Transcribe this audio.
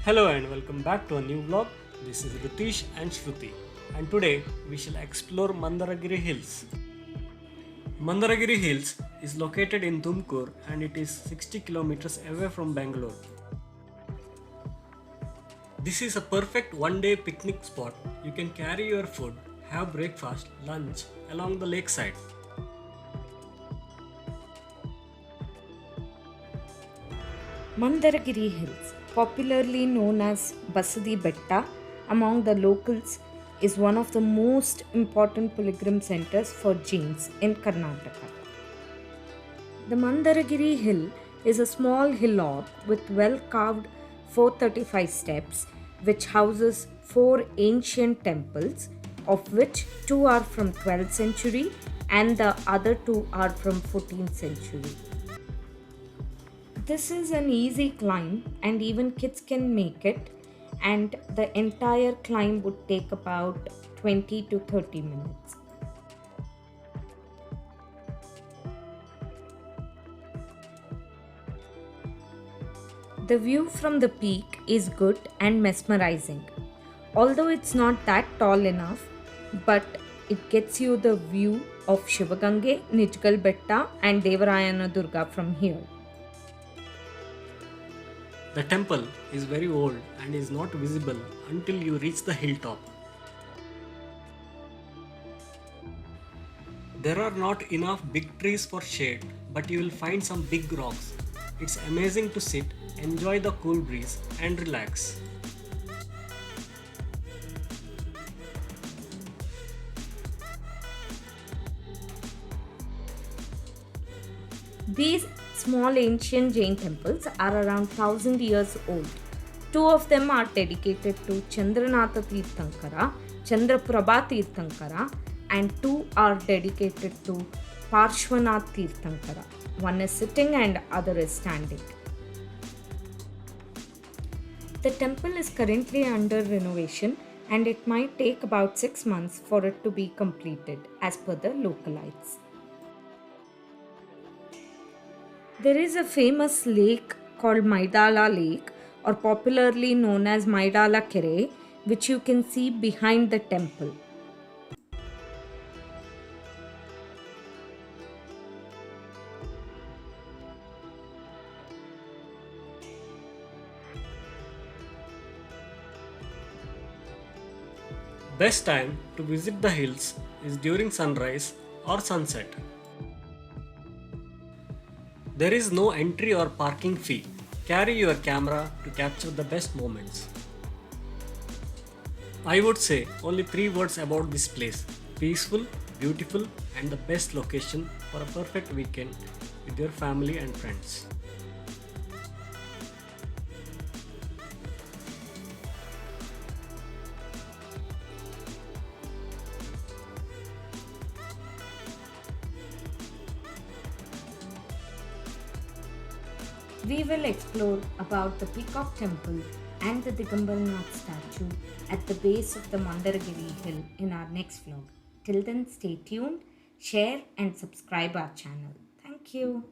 Hello and welcome back to a new vlog. This is Ritish and Shruti, and today we shall explore Mandaragiri Hills. Mandaragiri Hills is located in Tumkur and it is 60 kilometers away from Bangalore. This is a perfect one-day picnic spot. You can carry your food, have breakfast, lunch along the lakeside. Mandaragiri Hills, popularly known as Basadi Betta among the locals, is one of the most important pilgrim centers for Jains in Karnataka. The Mandaragiri Hill is a small hillock with well carved 435 steps, which houses four ancient temples, of which two are from 12th century and the other two are from 14th century. This is an easy climb, and even kids can make it, and the entire climb would take about 20 to 30 minutes. The view from the peak is good and mesmerizing. Although it's not that tall enough, but it gets you the view of Shivagange, Nijgal Betta, and Devarayana Durga from here. The temple is very old and is not visible until you reach the hilltop. There are not enough big trees for shade, but you will find some big rocks. It's amazing to sit, enjoy the cool breeze, and relax. These small ancient Jain temples are around 1000 years old. Two of them are dedicated to Chandranatha Tirthankara, Chandraprabha Tirthankara, and two are dedicated to Parshvanath Tirthankara. One is sitting and other is standing. The temple is currently under renovation and it might take about 6 months for it to be completed as per the localites. There is a famous lake called Maidala Lake, or popularly known as Maidala Kere, which you can see behind the temple. Best time to visit the hills is during sunrise or sunset. There is no entry or parking fee. Carry your camera to capture the best moments. I would say only three words about this place: peaceful, beautiful, and the best location for a perfect weekend with your family and friends. We will explore about the Peacock Temple and the Digambarnath statue at the base of the Mandaragiri Hill in our next vlog. Till then, stay tuned, share, and subscribe our channel. Thank you.